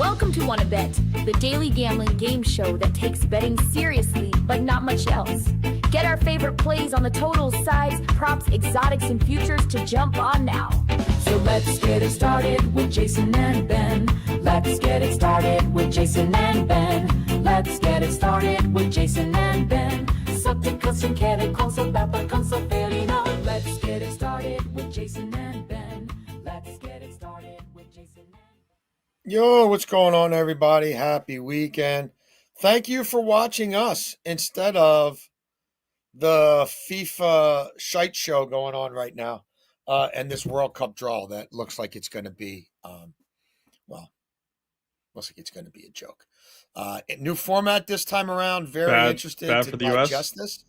Welcome to Wanna Bet, the daily gambling game show that takes betting seriously, but not much else. Get our favorite plays on the totals, sides, props, exotics, and futures to jump on now. So let's get it started with Jason and Ben. Let's get it started with Jason and Ben. Let's get it started with Jason and Ben. Så att kusten känner konsolbabba konsolferino. Let's get it started with Jason and Ben. Let's get it started with Jason and Ben. Yo, what's going on, everybody? Happy weekend. Thank you for watching us instead of the FIFA shite show going on right now and this World Cup draw that looks like it's going to be, looks like it's going to be a joke. New format this time around. Very interested to digest this.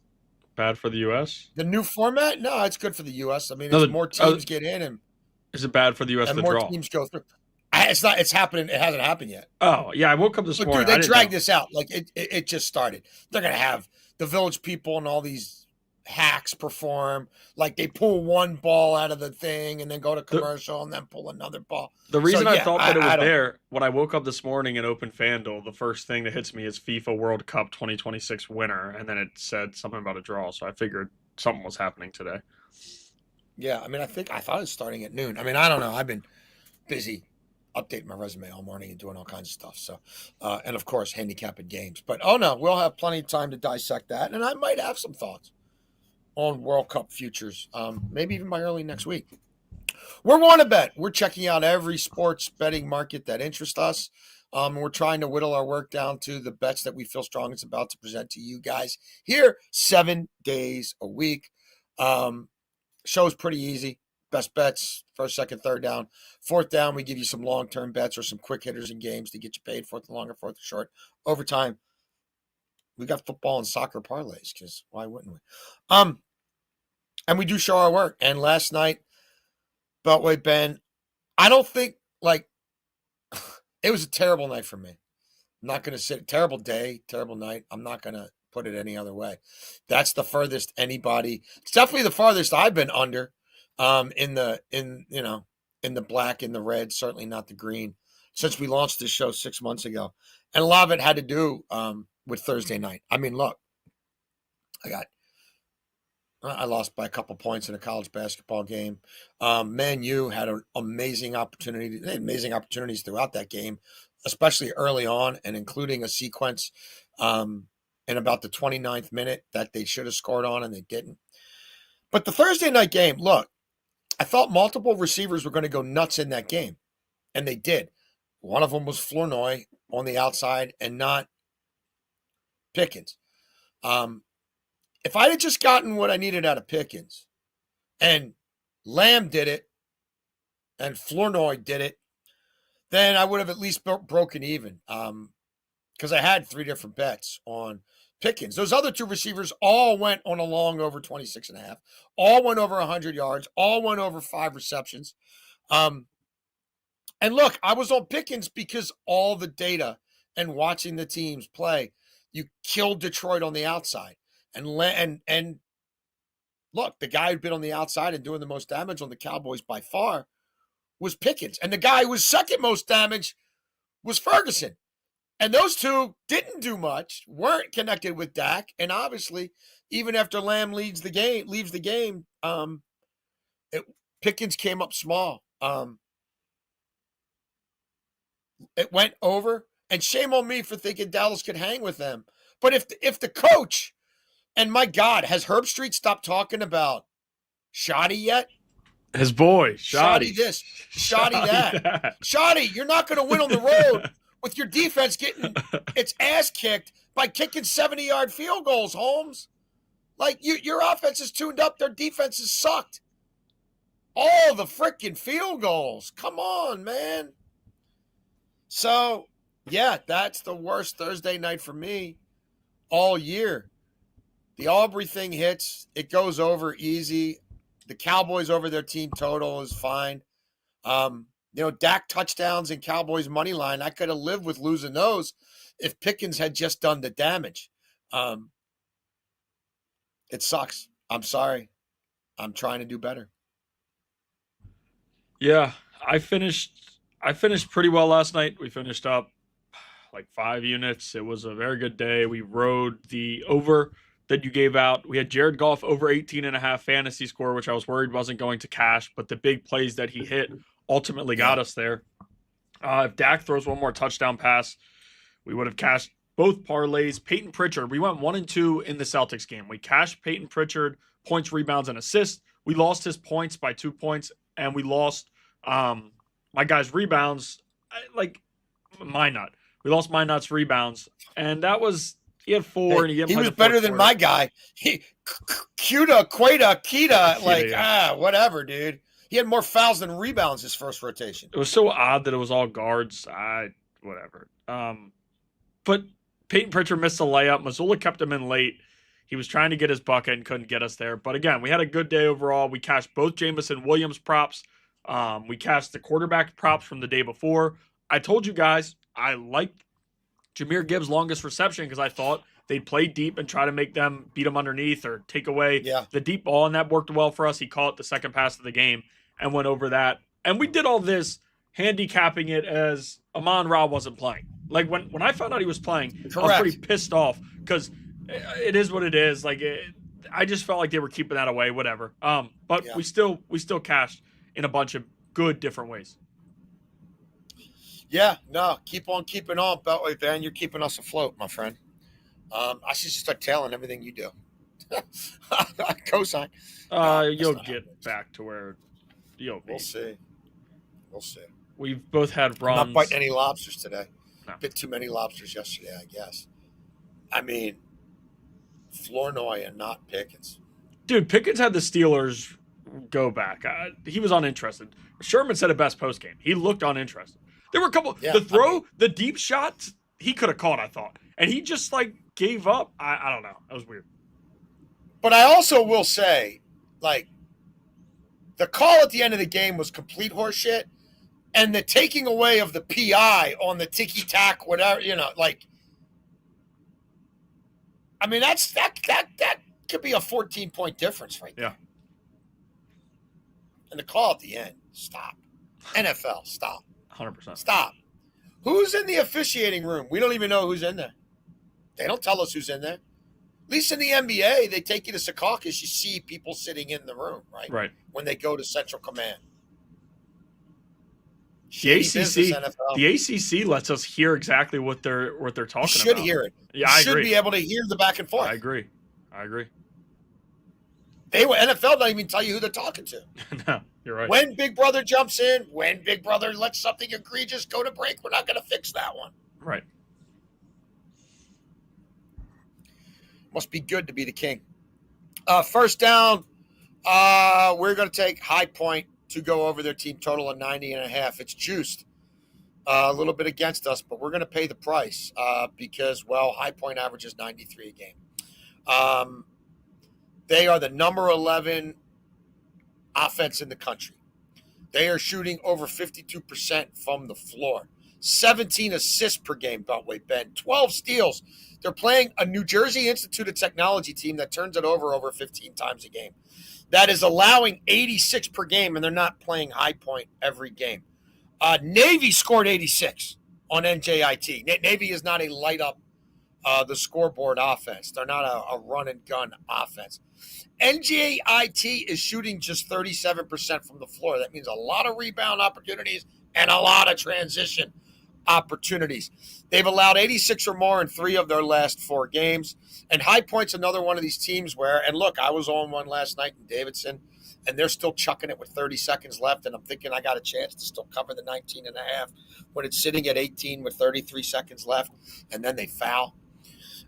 Bad for the U.S.? The new format? No, it's good for the U.S. I mean, it's more teams get in and is it bad for the U.S. and to more draw? teams go through. It's not. It's happening. It hasn't happened yet. Oh yeah, I woke up this morning. Dude, they dragged this out. Like it just started. They're gonna have the Village People and all these hacks perform. Like they pull one ball out of the thing and then go to commercial and then pull another ball. The reason I thought that it was there, when I woke up this morning and opened FanDuel, the first thing that hits me is FIFA World Cup 2026 winner, and then it said something about a draw. So I figured something was happening today. Yeah, I mean, I thought it was starting at noon. I mean, I don't know. I've been busy updating my resume all morning and doing all kinds of stuff. So, and of course, handicapping games. But we'll have plenty of time to dissect that, and I might have some thoughts on World Cup futures, maybe even by early next week. We're Wanna Bet. We're checking out every sports betting market that interests us. We're trying to whittle our work down to the bets that we feel strong it's about to present to you guys here 7 days a week. Show's pretty easy. Best bets, first, second, third down. Fourth down, we give you some long-term bets or some quick hitters in games to get you paid. Fourth and longer, fourth and short. Overtime, we got football and soccer parlays because why wouldn't we? And we do show our work. And last night, Beltway Ben, I don't think, it was a terrible night for me. I'm not going to say terrible day, terrible night. I'm not going to put it any other way. That's the furthest anybody. It's definitely the farthest I've been under in the black, in the red, certainly not the green, since we launched this show 6 months ago. And a lot of it had to do with Thursday night. I mean, look, I lost by a couple points in a college basketball game. Man U had an amazing opportunity. They had amazing opportunities throughout that game, especially early on, and including a sequence in about the 29th minute that they should have scored on, and they didn't. But the Thursday night game, look, I thought multiple receivers were going to go nuts in that game, and they did. One of them was Flournoy on the outside and not Pickens. If I had just gotten what I needed out of Pickens and Lamb did it and Flournoy did it, then I would have at least broken even because I had 3 different bets on Pickens. Those other 2 receivers all went on a long over 26.5, all went over 100 yards, all went over 5 receptions. And look, I was on Pickens because all the data and watching the teams play, you killed Detroit on the outside. And look, the guy who'd been on the outside and doing the most damage on the Cowboys by far was Pickens. And the guy who was second most damage was Ferguson. And those 2 didn't do much, weren't connected with Dak. And obviously, even after Lamb leaves the game, Pickens came up small. It went over. And shame on me for thinking Dallas could hang with them. But if the coach, and my God, has Herb Street stopped talking about Shoddy yet? His boy, Shoddy this, Shoddy that. Shoddy, you're not going to win on the road with your defense getting its ass kicked by kicking 70-yard field goals, Holmes. Like, your offense is tuned up. Their defense is sucked. All the freaking field goals. Come on, man. So, yeah, that's the worst Thursday night for me all year. The Aubrey thing hits. It goes over easy. The Cowboys over their team total is fine. Dak touchdowns and Cowboys money line. I could have lived with losing those if Pickens had just done the damage. It sucks. I'm sorry. I'm trying to do better. Yeah, I finished I finished pretty well last night. We finished up like 5 units. It was a very good day. We rode the over that you gave out. We had Jared Goff over 18.5 fantasy score, which I was worried wasn't going to cash, but the big plays that he hit ultimately got us there. If Dak throws one more touchdown pass, we would have cashed both parlays. Peyton Pritchard, we went 1-2 in the Celtics game. We cashed Peyton Pritchard, points, rebounds, and assists. We lost his points by 2 points, and we lost my guy's rebounds, Minot. We lost Minot's rebounds, and that was he had 4, and he was better than my guy. Kita, whatever, dude. He had more fouls than rebounds his first rotation. It was so odd that it was all guards. Whatever. But Peyton Pritchard missed a layup. Missoula kept him in late. He was trying to get his bucket and couldn't get us there. But again, we had a good day overall. We cashed both Jamison Williams props. We cashed the quarterback props from the day before. I told you guys I liked Jahmyr Gibbs' longest reception because I thought they'd play deep and try to make them beat them underneath or take away the deep ball, and that worked well for us. He caught the second pass of the game and went over that. And we did all this handicapping it as Amon-Ra wasn't playing. Like when I found out he was playing, Correct. I was pretty pissed off because it is what it is. I just felt like they were keeping that away, whatever. But we still cashed in a bunch of good different ways. Yeah, no, keep on keeping on, Beltway Van. You're keeping us afloat, my friend. I should start tailing everything you do. Cosign. You'll get back to where you'll be. We'll see. We've both had runs. I'm not biting any lobsters today. No. Bit too many lobsters yesterday, I guess. I mean, Flournoy and not Pickens. Dude, Pickens had the Steelers go back. He was uninterested. Sherman said it best post game. He looked uninterested. There were a couple. The deep shots he could have caught, I thought, and he just gave up. I don't know. That was weird. But I also will say, the call at the end of the game was complete horseshit, and the taking away of the PI on the ticky tack, whatever, I mean, that could be a 14-point difference right there. Yeah. And the call at the end, stop. NFL, stop. 100%. Stop. Who's in the officiating room? We don't even know who's in there. They don't tell us who's in there. At least in the NBA, they take you to Secaucus, you see people sitting in the room, right? Right. When they go to Central Command. The ACC lets us hear exactly what they're talking about. You should hear it. Yeah, I agree. You should be able to hear the back and forth. I agree. NFL don't even tell you who they're talking to. No, you're right. When Big Brother jumps in, when Big Brother lets something egregious go to break, we're not going to fix that one. Right. Must be good to be the king. First down, we're going to take High Point to go over their team total of 90.5. It's juiced a little bit against us, but we're going to pay the price because, High Point averages 93 a game. They are the number 11 offense in the country. They are shooting over 52% from the floor. 17 assists per game, Beltway Ben. 12 steals. They're playing a New Jersey Institute of Technology team that turns it over 15 times a game. That is allowing 86 per game, and they're not playing High Point every game. Navy scored 86 on NJIT. Navy is not a light up the scoreboard offense. They're not a run and gun offense. NJIT is shooting just 37% from the floor. That means a lot of rebound opportunities and a lot of transition opportunities. They've allowed 86 or more in 3 of their last 4 games. And High Point's another one of these teams where, and look, I was on one last night in Davidson, and they're still chucking it with 30 seconds left, and I'm thinking I got a chance to still cover the 19.5 when it's sitting at 18 with 33 seconds left, and then they foul.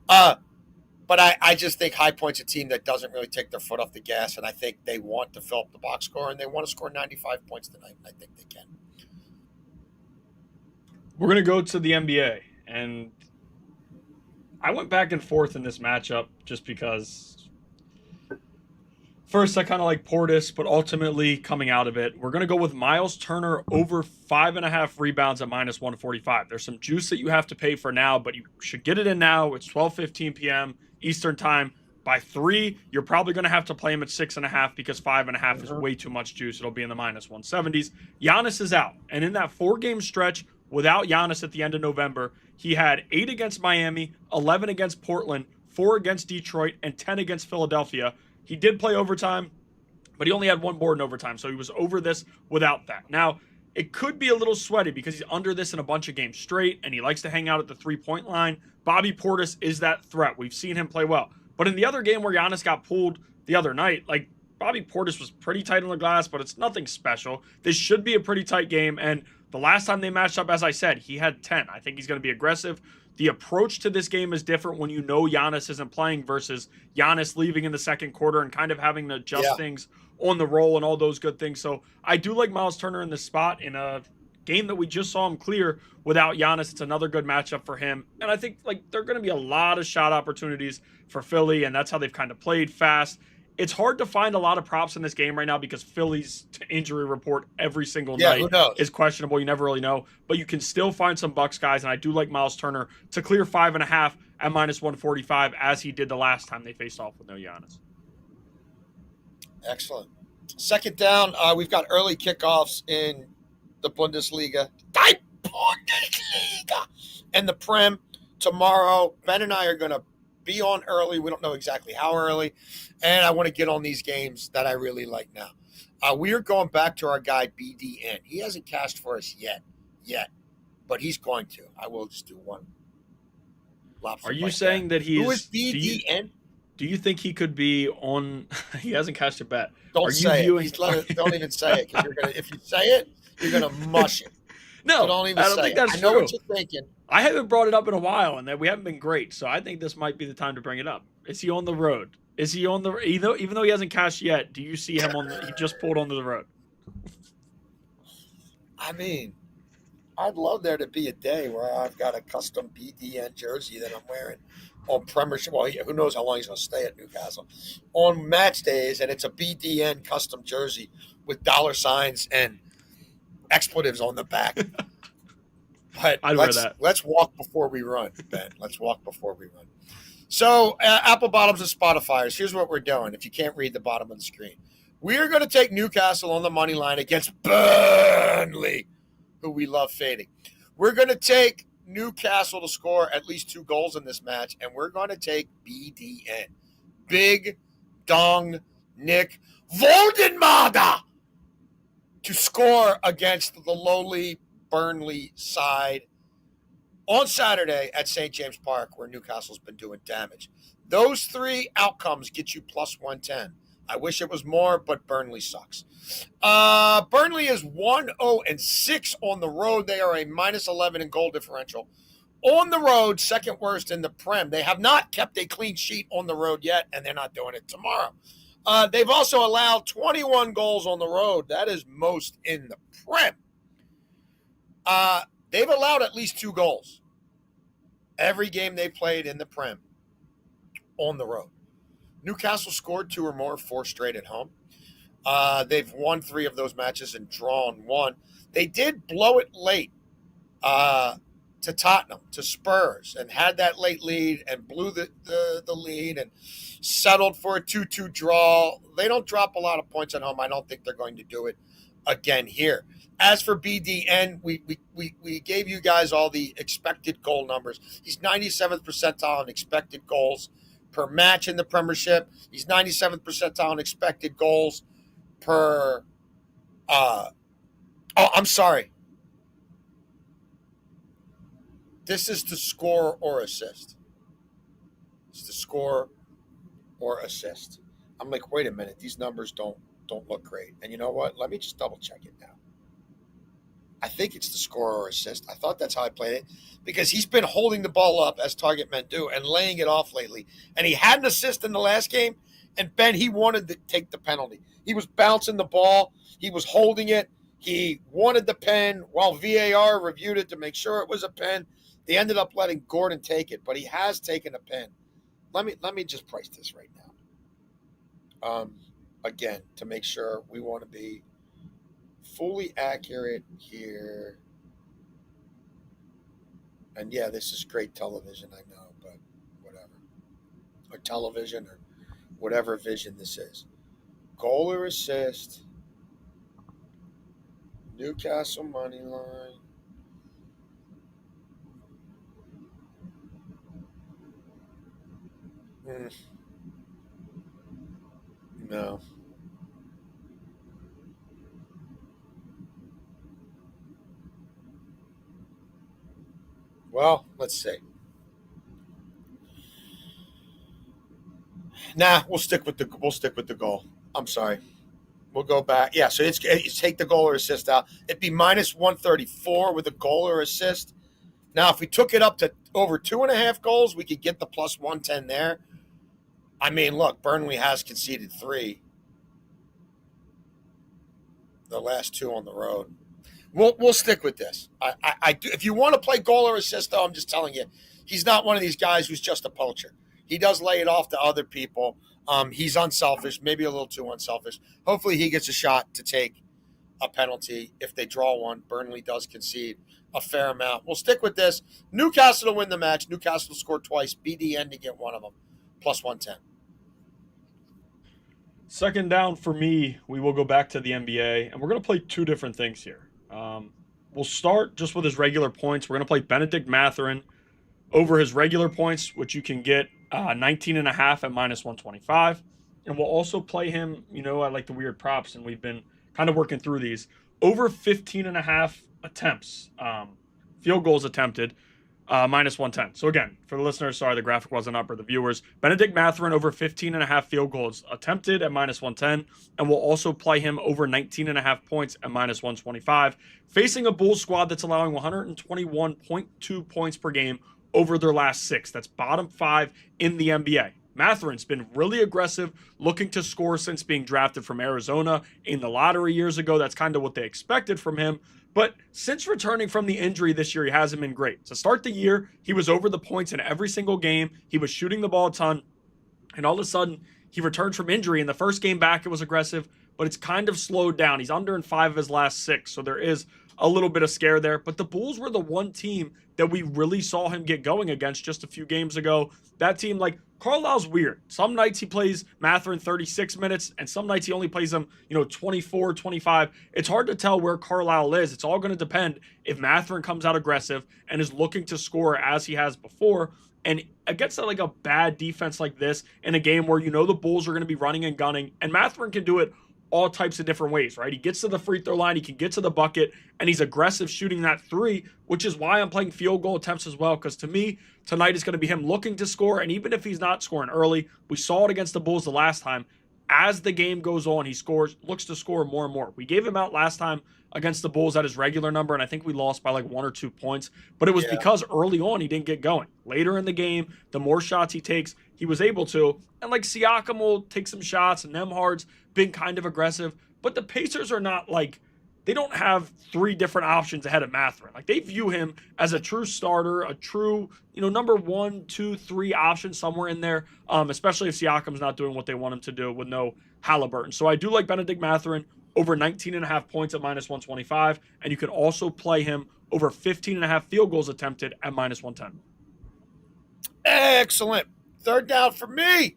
But I just think High Point's a team that doesn't really take their foot off the gas, and I think they want to fill up the box score, and they want to score 95 points tonight, and I think they can. We're going to go to the NBA, and I went back and forth in this matchup just because first I kind of like Portis, but ultimately coming out of it, we're going to go with Miles Turner over 5.5 rebounds at -145. There's some juice that you have to pay for now, but you should get it in now. It's 12:15 p.m. Eastern time. By 3, you're probably going to have to play him at 6.5 because 5.5 is Mhm. way too much juice. It'll be in the minus 170s. Giannis is out. And in that 4-game stretch without Giannis at the end of November, he had 8 against Miami, 11 against Portland, 4 against Detroit, and 10 against Philadelphia. He did play overtime, but he only had 1 board in overtime, so he was over this without that. Now, it could be a little sweaty because he's under this in a bunch of games straight, and he likes to hang out at the 3-point line. Bobby Portis is that threat. We've seen him play well. But in the other game where Giannis got pulled the other night, like, Bobby Portis was pretty tight on the glass, but it's nothing special. This should be a pretty tight game, and the last time they matched up, as I said, he had 10. I think he's going to be aggressive. The approach to this game is different when you know Giannis isn't playing versus Giannis leaving in the second quarter and kind of having to adjust things on the roll and all those good things. So I do like Miles Turner in this spot in a game that we just saw him clear without Giannis. It's another good matchup for him. And I think like there are going to be a lot of shot opportunities for Philly, and that's how they've kind of played fast. It's hard to find a lot of props in this game right now because Philly's injury report every single night who knows? is questionable. You never really know, but you can still find some Bucks guys, and I do like Miles Turner to clear 5.5 at minus 145 as he did the last time they faced off with no Giannis. Excellent. Second down, we've got early kickoffs in the Bundesliga. Die Bundesliga! And the Prem tomorrow. Ben and I are going to be on early. We don't know exactly how early. And I want to get on these games that I really like now. We are going back to our guy, BDN. He hasn't cashed for us yet. But he's going to. I will just do one. Are you saying that he's... Who is BDN? Do you think he could be on? He hasn't cashed a bet. Don't say it. Don't even say it. Because if you say it, you're gonna mush it. No, so don't even I don't say think it. that's I know true. what you're thinking. I haven't brought it up in a while, and that we haven't been great. So I think this might be the time to bring it up. Is he on the road? Is he on the? Even though he hasn't cashed yet, do you see him on? He just pulled onto the road. I mean, I'd love there to be a day where I've got a custom BDN jersey that I'm wearing on Premiership. Well, who knows how long he's going to stay at Newcastle. On match days, and it's a BDN custom jersey with dollar signs and expletives on the back. But I'd wear that. Let's walk before we run, Ben. Let's walk before we run. So, Apple Bottoms and Spotifyers, here's what we're doing if you can't read the bottom of the screen. We are going to take Newcastle on the money line against Burnley, who we love fading. We're going to take Newcastle to score at least 2 goals in this match, and we're going to take BDN. Big Dong Nick Voldenmader to score against the lowly Burnley side on Saturday at St. James Park, where Newcastle's been doing damage. Those 3 outcomes get you plus 110. I wish it was more, but Burnley sucks. Burnley is 1-0-6 on the road. They are a minus 11 in goal differential. On the road, second worst in the Prem. They have not kept a clean sheet on the road yet, and they're not doing it tomorrow. They've also allowed 21 goals on the road. That is most in the Prem. They've allowed at least 2 goals every game they played in the Prem on the road. Newcastle scored 2 or more, 4 straight at home. They've won 3 of those matches and drawn 1. They did blow it late to Tottenham, to Spurs, and had that late lead and blew the lead and settled for a 2-2 draw. They don't drop a lot of points at home. I don't think they're going to do it again here. As for BDN, we gave you guys all the expected goal numbers. He's 97th percentile in expected goals per match in the Premiership. He's 97th percentile in expected goals per I'm sorry. This is to score or assist. It's to score or assist. I'm like, wait a minute, these numbers don't look great. And you know what? Let me just double check it now. I think it's the score or assist. I thought that's how I played it because he's been holding the ball up as target men do and laying it off lately. And he had an assist in the last game, and Ben, he wanted to take the penalty. He was bouncing the ball. He was holding it. He wanted the pen while VAR reviewed it to make sure it was a pen. They ended up letting Gordon take it, but he has taken a pen. Let me just price this right now. Again, to make sure we want to be fully accurate here. And yeah, this is great television, I know, but whatever. Or television or whatever vision this is. Goal or assist. Newcastle money line. No. Well, let's see. Nah, we'll stick with the goal. I'm sorry. We'll go back. Yeah, so it's take the goal or assist out. It'd be minus 134 with a goal or assist. Now, if we took it up to over 2.5 goals, we could get the plus 110 there. I mean, look, Burnley has conceded 3. The last 2 on the road. We'll stick with this. I do. If you want to play goal or assist, though, I'm just telling you, he's not one of these guys who's just a poacher. He does lay it off to other people. He's unselfish, maybe a little too unselfish. Hopefully he gets a shot to take a penalty. If they draw one, Burnley does concede a fair amount. We'll stick with this. Newcastle to win the match. Newcastle scored twice. BDN to get one of them. Plus 110. Second down for me, we will go back to the NBA, and we're going to play 2 different things here. We'll start just with his regular points. We're going to play Benedict Mathurin over his regular points, which you can get 19.5 at minus 125. And we'll also play him, I like the weird props, and we've been kind of working through these. Over 15.5 attempts, field goals attempted, minus 110. So again, for the listeners, sorry, the graphic wasn't up, or the viewers, Benedict Mathurin over 15.5 field goals attempted at minus 110, and we'll also play him over 19.5 points at minus 125, facing a Bulls squad that's allowing 121.2 points per game over their last 6. That's bottom 5 in the NBA. Mathurin's been really aggressive, looking to score since being drafted from Arizona in the lottery years ago. That's kind of what they expected from him. But since returning from the injury this year, he hasn't been great. To start the year, he was over the points in every single game. He was shooting the ball a ton. And all of a sudden, he returned from injury. In the first game back, it was aggressive, but it's kind of slowed down. He's under in 5 of his last 6, so there is a little bit of scare there. But the Bulls were the one team that we really saw him get going against just a few games ago. That team, Carlisle's weird. Some nights he plays Mathurin 36 minutes, and some nights he only plays him, 24, 25. It's hard to tell where Carlisle is. It's all going to depend if Mathurin comes out aggressive and is looking to score as he has before. And against a bad defense like this, in a game where the Bulls are going to be running and gunning, and Mathurin can do it all types of different ways, right? He gets to the free throw line, he can get to the bucket, and he's aggressive shooting that 3, which is why I'm playing field goal attempts as well, because to me, tonight is going to be him looking to score, and even if he's not scoring early, we saw it against the Bulls the last time. As the game goes on, he looks to score more and more. We gave him out last time against the Bulls at his regular number, and I think we lost by 1 or 2 points, but it was because early on he didn't get going. Later in the game, the more shots he takes, he was able to, and Siakam will take some shots, and Nembhard's been kind of aggressive, but the Pacers are not they don't have 3 different options ahead of Mathurin. They view him as a true starter, a true, number 1, 2, 3 option somewhere in there, especially if Siakam's not doing what they want him to do with no Halliburton. So I do like Benedict Mathurin over 19.5 points at minus 125, and you can also play him over 15.5 field goals attempted at minus 110. Excellent. Third down for me.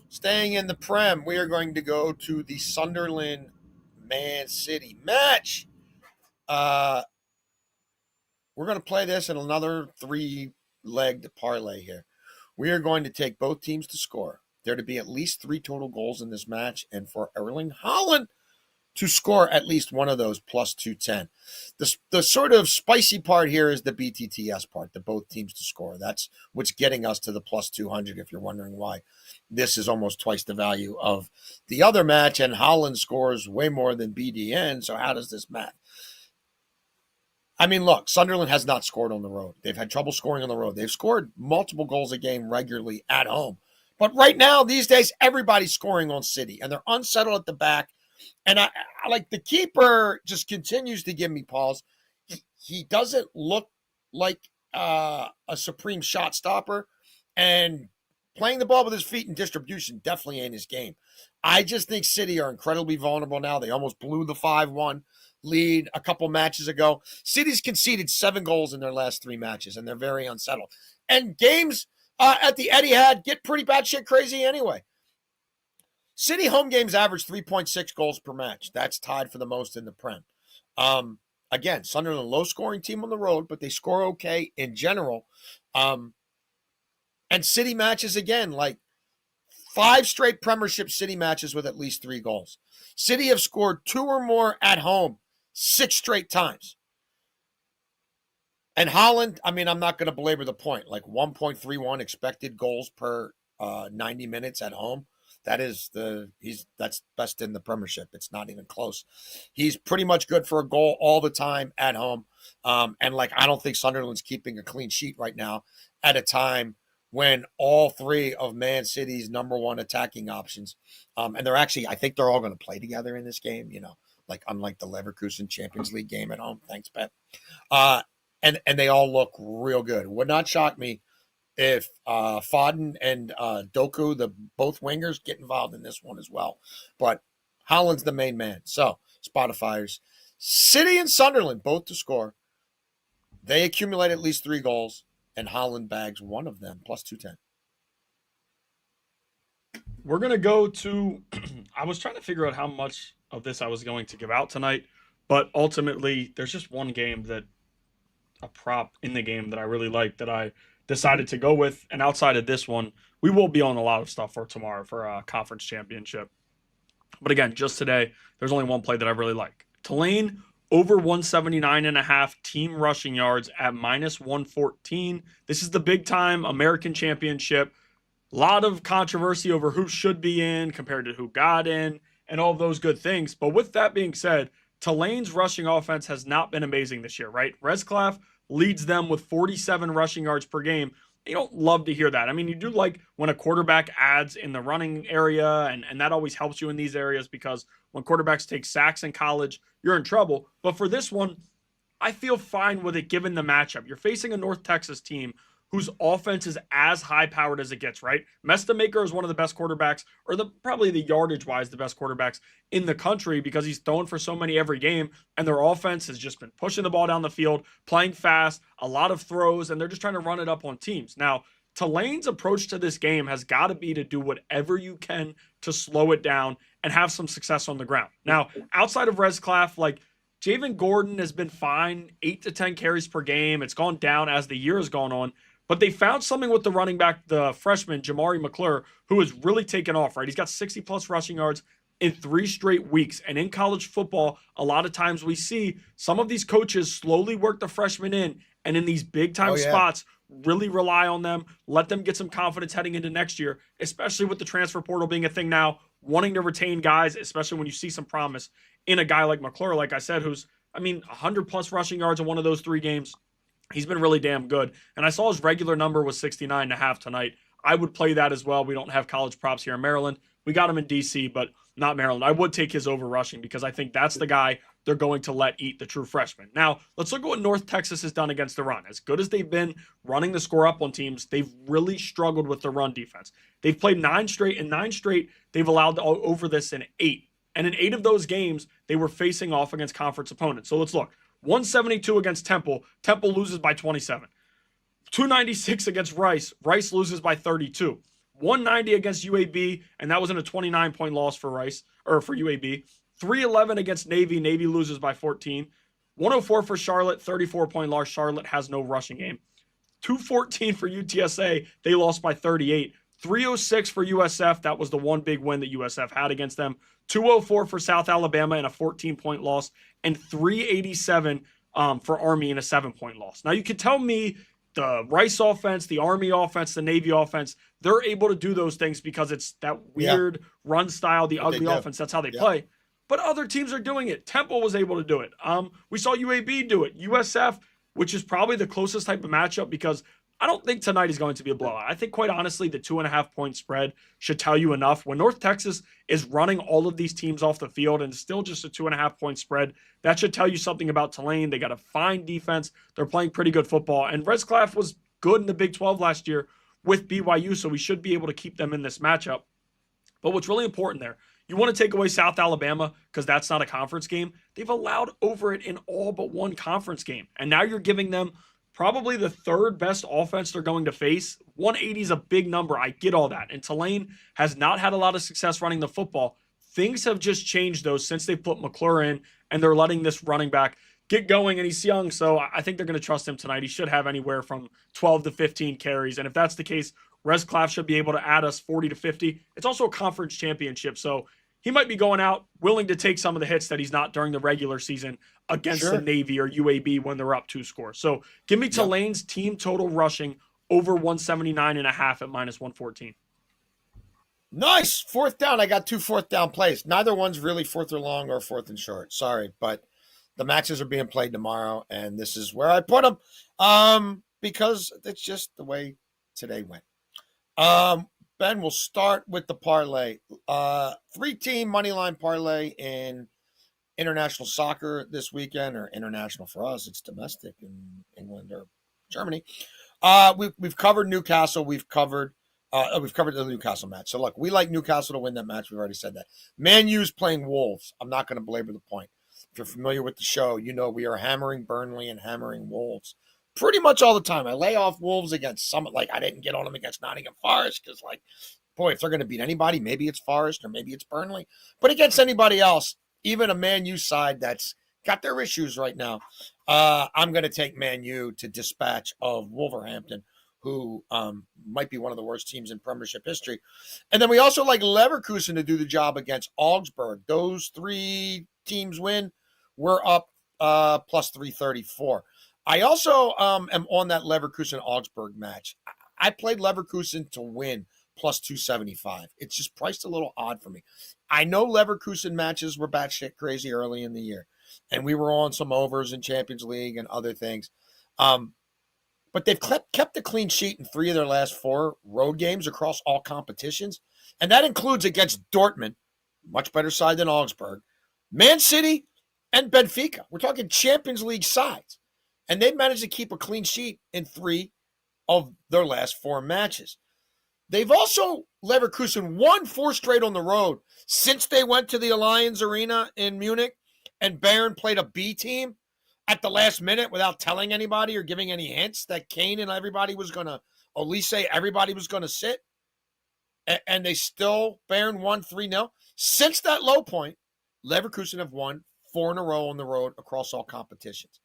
Staying in the Prem, we are going to go to the Sunderland Man City match. We're going to play this in another 3-legged parlay here. We are going to take both teams to score. There to be at least 3 total goals in this match, and for Erling Haaland to score at least one of those plus 210. The sort of spicy part here is the BTTS part, the both teams to score. That's what's getting us to the plus 200, if you're wondering why. This is almost twice the value of the other match, and Haaland scores way more than BDN, so how does this math? I mean, look, Sunderland has not scored on the road. They've had trouble scoring on the road. They've scored multiple goals a game regularly at home. But right now, these days, everybody's scoring on City, and they're unsettled at the back. And I like the keeper just continues to give me pause. He doesn't look like a supreme shot stopper, and playing the ball with his feet and distribution definitely ain't his game. I just think City are incredibly vulnerable now. They almost blew the 5-1 lead a couple matches ago. City's conceded 7 goals in their last 3 matches, and they're very unsettled. And games at the Etihad get pretty bad shit crazy anyway. City home games average 3.6 goals per match. That's tied for the most in the Prem. Again, Sunderland, low-scoring team on the road, but they score okay in general. And City matches, again, like 5 straight Premiership City matches with at least 3 goals. City have scored 2 or more at home 6 straight times. And Holland, I mean, I'm not going to belabor the point, like 1.31 expected goals per 90 minutes at home. That's best in the Premiership. It's not even close. He's pretty much good for a goal all the time at home. And like, I don't think Sunderland's keeping a clean sheet right now at a time when all 3 of Man City's number 1 attacking options, and they're actually, I think they're all going to play together in this game, like unlike the Leverkusen Champions League game at home. Thanks, Pep. And they all look real good. Would not shock me if Foden and Doku, both wingers, get involved in this one as well. But Holland's the main man. So, Spotifyers, City and Sunderland both to score. They accumulate at least 3 goals, and Holland bags one of them, plus 210. We're going to go to – I was trying to figure out how much of this I was going to give out tonight, but ultimately there's just one game that – a prop in the game that I really like that I decided to go with. And outside of this one, we will be on a lot of stuff for tomorrow for a conference championship. But again, just today, there's only one play that I really like. Tulane over 179.5 team rushing yards at minus 114. This is the big time American championship. A lot of controversy over who should be in compared to who got in and all of those good things. But with that being said, Tulane's rushing offense has not been amazing this year, right? Resclaff leads them with 47 rushing yards per game. You don't love to hear that. I mean, you do like when a quarterback adds in the running area, and that always helps you in these areas because when quarterbacks take sacks in college, you're in trouble. But for this one, I feel fine with it given the matchup. You're facing a North Texas team whose offense is as high-powered as it gets, right? Mestamaker is one of the best quarterbacks, or probably the yardage-wise the best quarterbacks in the country because he's throwing for so many every game, and their offense has just been pushing the ball down the field, playing fast, a lot of throws, and they're just trying to run it up on teams. Now, Tulane's approach to this game has got to be to do whatever you can to slow it down and have some success on the ground. Now, outside of Resclaff, like, Javen Gordon has been fine, 8 to 10 carries per game. It's gone down as the year has gone on. But they found something with the running back, the freshman, Jamari McClure, who has really taken off, right? He's got 60-plus rushing yards in 3 straight weeks. And in college football, a lot of times we see some of these coaches slowly work the freshmen in, and in these big-time spots, really rely on them, let them get some confidence heading into next year, especially with the transfer portal being a thing now, wanting to retain guys, especially when you see some promise in a guy like McClure, like I said, who's, 100-plus rushing yards in one of those 3 games. He's been really damn good. And I saw his regular number was 69.5 tonight. I would play that as well. We don't have college props here in Maryland. We got him in D.C., but not Maryland. I would take his over rushing because I think that's the guy they're going to let eat, the true freshman. Now, let's look at what North Texas has done against the run. As good as they've been running the score up on teams, they've really struggled with the run defense. They've played 9 straight. In 9 straight, they've allowed over this in 8. And in 8 of those games, they were facing off against conference opponents. So let's look. 172 against Temple. Temple loses by 27. 296 against Rice. Rice loses by 32. 190 against UAB, and that was in a 29-point loss for UAB. 311 against Navy. Navy loses by 14. 104 for Charlotte. 34-point loss. Charlotte has no rushing game. 214 for UTSA. They lost by 38. 306 for USF. That was the one big win that USF had against them. 204 for South Alabama in a 14-point loss. And 387 for Army in a 7-point loss. Now, you could tell me the Rice offense, the Army offense, the Navy offense, they're able to do those things because it's that weird run style, the ugly offense. That's how they play. But other teams are doing it. Temple was able to do it. We saw UAB do it. USF, which is probably the closest type of matchup because I don't think tonight is going to be a blowout. I think, quite honestly, the 2.5-point spread should tell you enough. When North Texas is running all of these teams off the field and still just a 2.5-point spread, that should tell you something about Tulane. They got a fine defense. They're playing pretty good football. And Resclaff was good in the Big 12 last year with BYU, so we should be able to keep them in this matchup. But what's really important there, you want to take away South Alabama because that's not a conference game. They've allowed over it in all but one conference game. And now you're giving them probably the third best offense they're going to face. 180 is a big number. I get all that. And Tulane has not had a lot of success running the football. Things have just changed, though, since they put McClure in, and they're letting this running back get going, and he's young, so I think they're going to trust him tonight. He should have anywhere from 12 to 15 carries, and if that's the case, Res Claff should be able to add us 40 to 50. It's also a conference championship, so he might be going out willing to take some of the hits that he's not during the regular season against the Navy or UAB when they're up 2 scores. So give me Tulane's team total rushing over 179.5 at minus 114. Nice. 4th down. I got 2 4th down plays. Neither one's really 4th or long or 4th and short. Sorry, but the matches are being played tomorrow, and this is where I put them because it's just the way today went. Ben, we'll start with the parlay. 3-team moneyline parlay in international soccer this weekend, or international for us. It's domestic in England or Germany. We've covered Newcastle. We've covered the Newcastle match. So, look, we like Newcastle to win that match. We've already said that. Man U's playing Wolves. I'm not going to belabor the point. If you're familiar with the show, you know we are hammering Burnley and hammering Wolves pretty much all the time. I lay off Wolves against some, like I didn't get on them against Nottingham Forest because, like, boy, if they're going to beat anybody, maybe it's Forest or maybe it's Burnley. But against anybody else, even a Man U side that's got their issues right now, I'm going to take Man U to dispatch of Wolverhampton, who might be one of the worst teams in Premiership history. And then we also like Leverkusen to do the job against Augsburg. Those 3 teams win. We're up plus 334. I also am on that Leverkusen-Augsburg match. I played Leverkusen to win plus 275. It's just priced a little odd for me. I know Leverkusen matches were batshit crazy early in the year, and we were on some overs in Champions League and other things. But they've kept a clean sheet in 3 of their last 4 road games across all competitions, and that includes against Dortmund, much better side than Augsburg, Man City, and Benfica. We're talking Champions League sides. And they've managed to keep a clean sheet in 3 of their last 4 matches. They've also, Leverkusen, won 4 straight on the road since they went to the Allianz Arena in Munich and Bayern played a B team at the last minute without telling anybody or giving any hints that Kane and everybody was going to, Olise, everybody was going to sit. And they still, Bayern won 3-0. Since that low point, Leverkusen have won 4 in a row on the road across all competitions.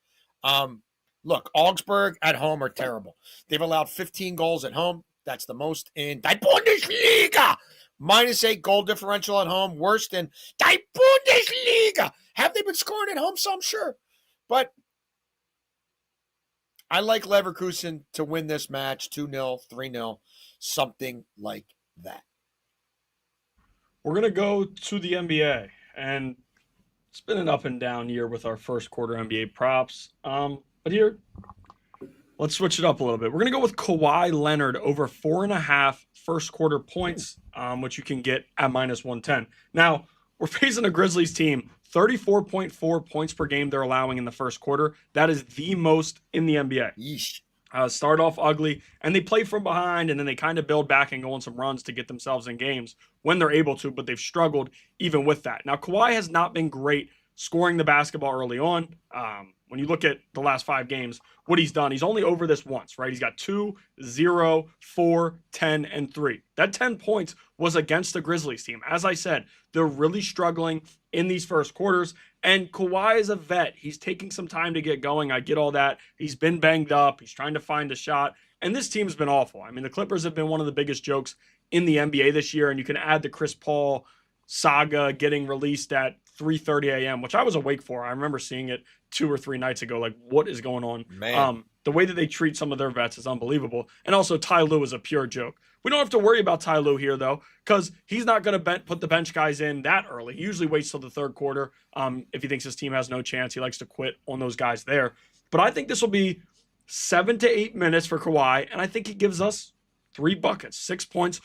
Look, Augsburg at home are terrible. They've allowed 15 goals at home. That's the most in die Bundesliga. -8 goal differential at home. Worse than die Bundesliga. Have they been scoring at home? Some, sure. But I like Leverkusen to win this match 2-0, 3-0, something like that. We're going to go to the NBA, and it's been an up and down year with our first quarter NBA props. But here, let's switch it up a little bit. We're going to go with Kawhi Leonard over 4.5 first quarter points, which you can get at -110. Now, we're facing a Grizzlies team, 34.4 points per game they're allowing in the first quarter. That is the most in the NBA. Yeesh. Start off ugly, and they play from behind, and then they kind of build back and go on some runs to get themselves in games when they're able to, but they've struggled even with that. Now, Kawhi has not been great scoring the basketball early on. When you look at the last 5 games, what he's done, he's only over this once, right? He's got 2, 0, 4, 10, and 3. That 10 points was against the Grizzlies team. As I said, they're really struggling in these first quarters, and Kawhi is a vet. He's taking some time to get going. I get all that. He's been banged up. He's trying to find a shot, and this team's been awful. I mean, the Clippers have been one of the biggest jokes in the NBA this year, and you can add the Chris Paul saga getting released at 3:30 a.m., which I was awake for. I remember seeing it 2 or 3 nights ago. Like, what is going on? Man. The way that they treat some of their vets is unbelievable. And also, Ty Lue is a pure joke. We don't have to worry about Ty Lue here, though, because he's not going to put the bench guys in that early. He usually waits till the third quarter. If he thinks his team has no chance, he likes to quit on those guys there. But I think this will be 7 to 8 minutes for Kawhi, and I think he gives us 3 buckets, 6 points.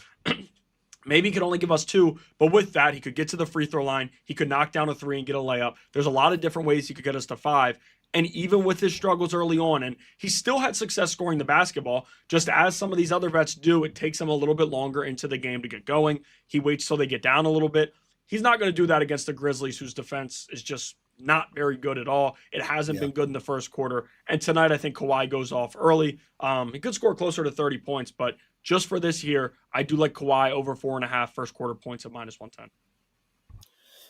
Maybe he could only give us 2, but with that, he could get to the free throw line. He could knock down a 3 and get a layup. There's a lot of different ways he could get us to 5. And even with his struggles early on, and he still had success scoring the basketball, just as some of these other vets do, it takes him a little bit longer into the game to get going. He waits till they get down a little bit. He's not going to do that against the Grizzlies, whose defense is just not very good at all. It hasn't been good in the first quarter. And tonight, I think Kawhi goes off early. He could score closer to 30 points, but just for this year, I do like Kawhi over 4.5 first quarter points at -110.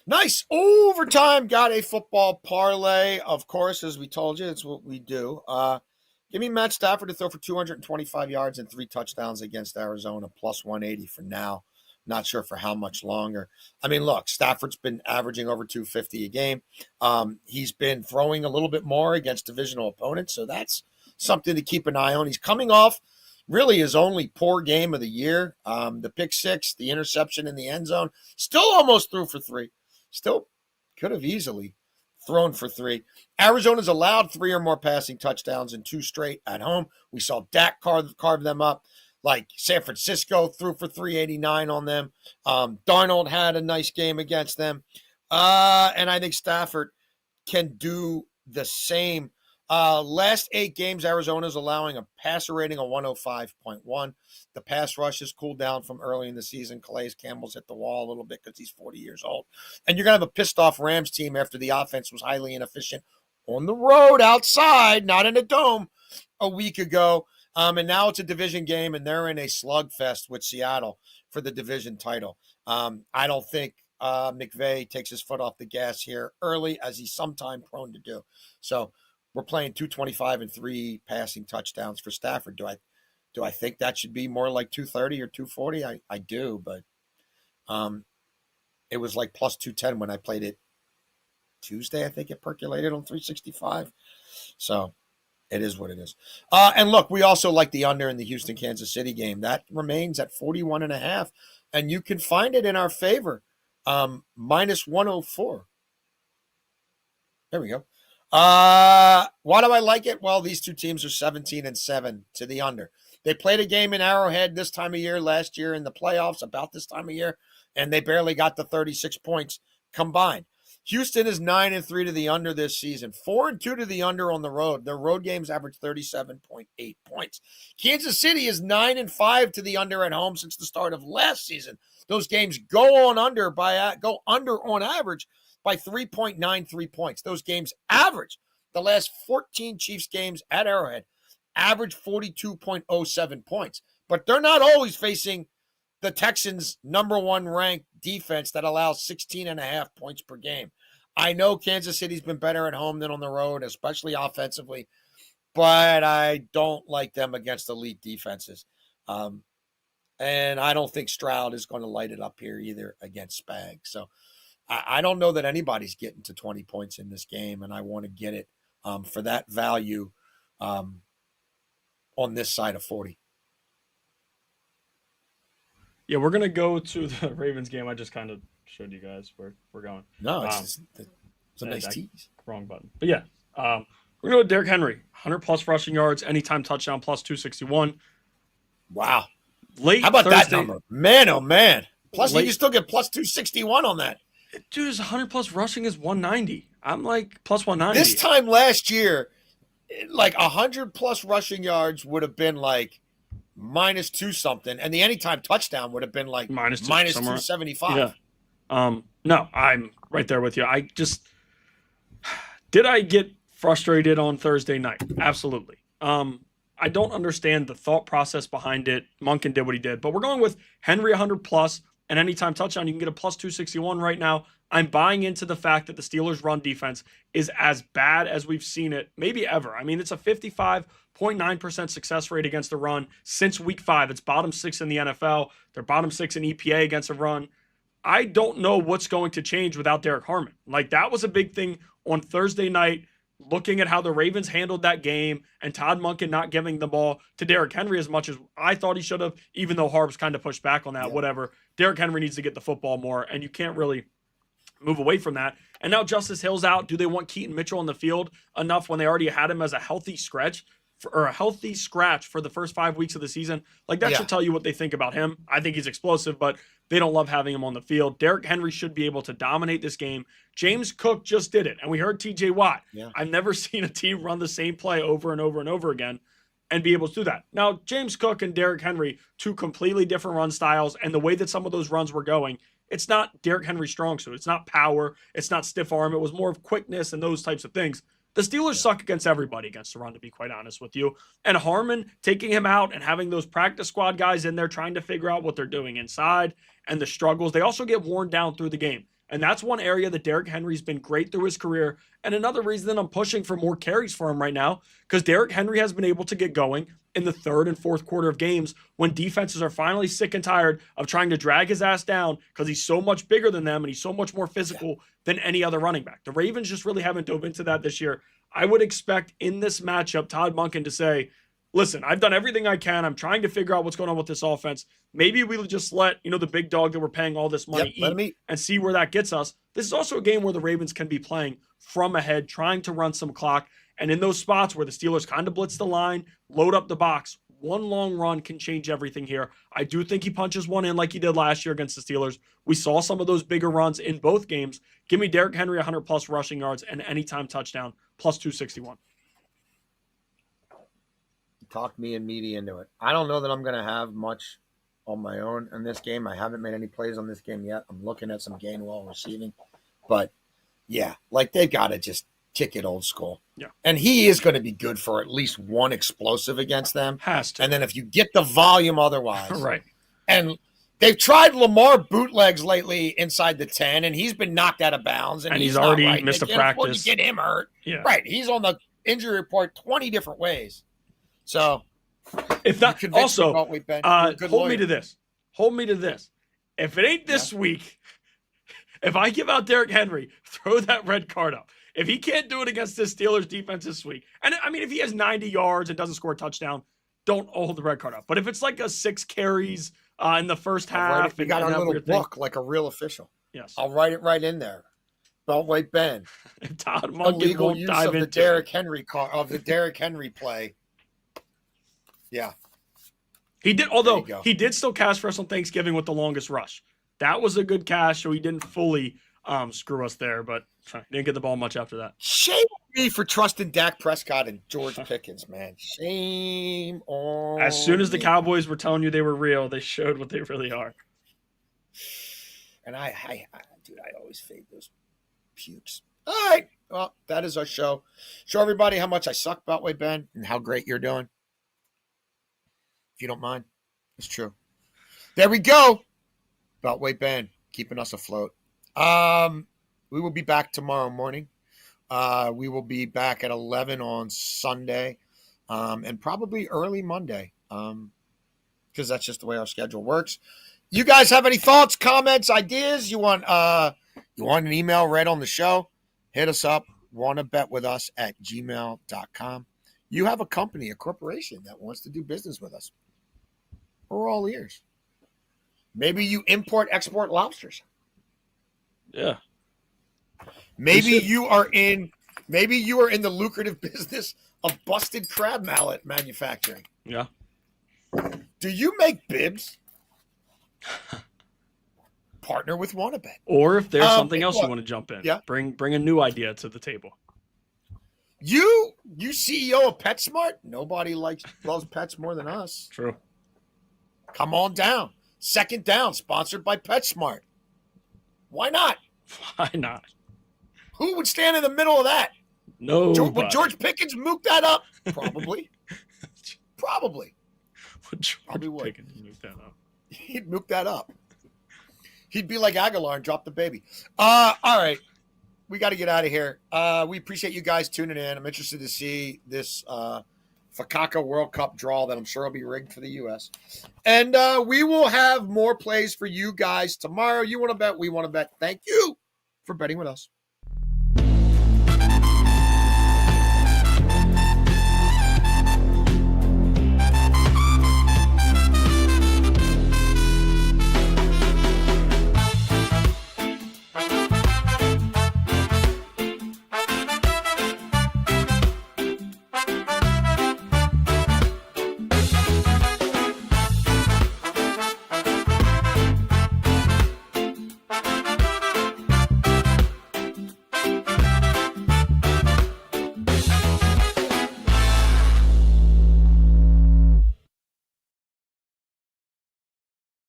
Nice. Overtime. Got a football parlay. Of course, as we told you, it's what we do. Give me Matt Stafford to throw for 225 yards and 3 touchdowns against Arizona, plus 180 for now. Not sure for how much longer. I mean, look, Stafford's been averaging over 250 a game. He's been throwing a little bit more against divisional opponents, so that's something to keep an eye on. He's coming off really his only poor game of the year. The pick six, the interception in the end zone. Still almost threw for 3. Still could have easily thrown for 3. Arizona's allowed 3 or more passing touchdowns in 2 straight at home. We saw Dak carve them up. Like San Francisco threw for 389 on them. Darnold had a nice game against them. And I think Stafford can do the same. Last 8 games, Arizona's allowing a passer rating of 105.1. The pass rush has cooled down from early in the season. Calais Campbell's hit the wall a little bit because he's 40 years old. And you're going to have a pissed-off Rams team after the offense was highly inefficient on the road outside, not in a dome, a week ago. And now it's a division game, and they're in a slugfest with Seattle for the division title. I don't think McVay takes his foot off the gas here early, as he's sometimes prone to do. So we're playing 225 and 3 passing touchdowns for Stafford. Do I think that should be more like 230 or 240? I do, but it was like plus 210 when I played it Tuesday. I think it percolated on 365. So it is what it is. And look, we also like the under in the Houston-Kansas City game. That remains at 41.5, and you can find it in our favor, -104. There we go. Why do I like it? Well, these two teams are 17-7 to the under. They played a game in Arrowhead this time of year last year in the playoffs, about this time of year, and they barely got to 36 points combined. Houston is 9-3 to the under this season, 4-2 to the under on the road. Their road games average 37.8 points. Kansas City is 9-5 to the under at home since the start of last season. Those games go under on average by 3.93 points. Those games average, the last 14 Chiefs games at Arrowhead, average 42.07 points. But they're not always facing the Texans' number 1 ranked defense that allows 16.5 points per game. I know Kansas City's been better at home than on the road, especially offensively, but I don't like them against elite defenses. And I don't think Stroud is going to light it up here either against Spags. So I don't know that anybody's getting to 20 points in this game, and I want to get it for that value on this side of 40. Yeah, we're going to go to the Ravens game. I just kind of showed you guys where we're going. No, it's a nice tease. Wrong button. But yeah, we're going to go with Derrick Henry. 100-plus rushing yards, anytime touchdown, plus 261. Wow. Late How about Thursday, that number? Man, oh, man. Plus, Late, you can still get plus 261 on that. Dude, his 100-plus rushing is 190. I'm like, plus 190. This time last year, like 100-plus rushing yards would have been like -2 something, and the anytime touchdown would have been like minus 275. Yeah. No, I'm right there with you. Did I get frustrated on Thursday night? Absolutely. I don't understand the thought process behind it. Monken did what he did, but we're going with Henry 100-plus and anytime touchdown. You can get a plus 261 right now. I'm buying into the fact that the Steelers' run defense is as bad as we've seen it maybe ever. I mean, it's a 55.9% success rate against the run since week 5. It's bottom 6 in the NFL. They're bottom 6 in EPA against the run. I don't know what's going to change without Derek Harmon. Like, that was a big thing on Thursday night, looking at how the Ravens handled that game and Todd Monken not giving the ball to Derrick Henry as much as I thought he should have, even though Harbs kind of pushed back on that, whatever. Derrick Henry needs to get the football more, and you can't really move away from that. And now Justice Hill's out. Do they want Keaton Mitchell on the field enough when they already had him as a healthy scratch for the first 5 weeks of the season? Like, that should tell you what they think about him. I think he's explosive, but they don't love having him on the field. Derrick Henry should be able to dominate this game. James Cook just did it, and we heard TJ Watt. Yeah. I've never seen a team run the same play over and over and over again and be able to do that. Now, James Cook and Derrick Henry, 2 completely different run styles, and the way that some of those runs were going, it's not Derrick Henry's strong suit. It's not power. It's not stiff arm. It was more of quickness and those types of things. The Steelers suck against everybody against the run, to be quite honest with you. And Harmon taking him out and having those practice squad guys in there trying to figure out what they're doing inside and the struggles. They also get worn down through the game. And that's one area that Derrick Henry's been great through his career. And another reason that I'm pushing for more carries for him right now, because Derrick Henry has been able to get going in the third and fourth quarter of games when defenses are finally sick and tired of trying to drag his ass down because he's so much bigger than them and he's so much more physical than any other running back. The Ravens just really haven't dove into that this year. I would expect in this matchup, Todd Monken to say, listen, I've done everything I can. I'm trying to figure out what's going on with this offense. Maybe we'll just let, the big dog that we're paying all this money eat and see where that gets us. This is also a game where the Ravens can be playing from ahead, trying to run some clock. And in those spots where the Steelers kind of blitz the line, load up the box, one long run can change everything here. I do think he punches one in like he did last year against the Steelers. We saw some of those bigger runs in both games. Give me Derrick Henry 100-plus rushing yards and anytime touchdown, plus 261. Talk me and Meaty into it. I don't know that I'm going to have much on my own in this game. I haven't made any plays on this game yet. I'm looking at some Gainwell receiving. But, yeah, they've got to just kick it old school. Yeah. And he is going to be good for at least one explosive against them. Has to. And then if you get the volume otherwise. Right. And they've tried Lamar bootlegs lately inside the 10, and he's been knocked out of bounds. And he's already right. missed a practice. Get him hurt. Yeah. Right. He's on the injury report 20 different ways. So, if that also, hold lawyer. me to this. Hold me to this. If it ain't this week, if I give out Derrick Henry, throw that red card up. If he can't do it against this Steelers defense this week, and I mean, if he has 90 yards and doesn't score a touchdown, don't hold the red card up. But if it's like a 6 carries in the first half, you got a little book like a real official. Yes, I'll write it right in there. Beltway Ben. Todd Monken illegal won't use dive of the into Derrick Henry of the Derrick Henry play. Yeah. He did, although he did still cash for us on Thanksgiving with the longest rush. That was a good cash, so he didn't fully screw us there, but didn't get the ball much after that. Shame on me for trusting Dak Prescott and George Pickens, man. Shame on As soon as the Cowboys were telling you they were real, they showed what they really are. And I always fade those pukes. All right. Well, that is our show. Show everybody how much I suck, Beltway Ben, and how great you're doing. If you don't mind. It's true. There we go. Beltway Ben, keeping us afloat. We will be back tomorrow morning. We will be back at 11 on Sunday, and probably early Monday, because that's just the way our schedule works. You guys have any thoughts, comments, ideas? You want an email read on the show? Hit us up. wannabetwithus@gmail.com. You have a company, a corporation that wants to do business with us. We're all ears. Maybe you import, export lobsters. Yeah. Maybe you are in the lucrative business of busted crab mallet manufacturing. Yeah. Do you make bibs? Partner with WannaBet. Or if there's something else you want to jump in, yeah. bring a new idea to the table. You CEO of PetSmart? Nobody loves pets more than us. True. Come on down. Second Down, sponsored by PetSmart. Why not? Why not? Who would stand in the middle of that? No. Would George Pickens mook that up? Probably. Probably. Would George would. Pickens mook that up? He'd mook that up. He'd be like Aguilar and drop the baby. All right. We got to get out of here. We appreciate you guys tuning in. I'm interested to see this Fakaka World Cup draw that I'm sure will be rigged for the U.S. And we will have more plays for you guys tomorrow. You want to bet, we want to bet. Thank you for betting with us.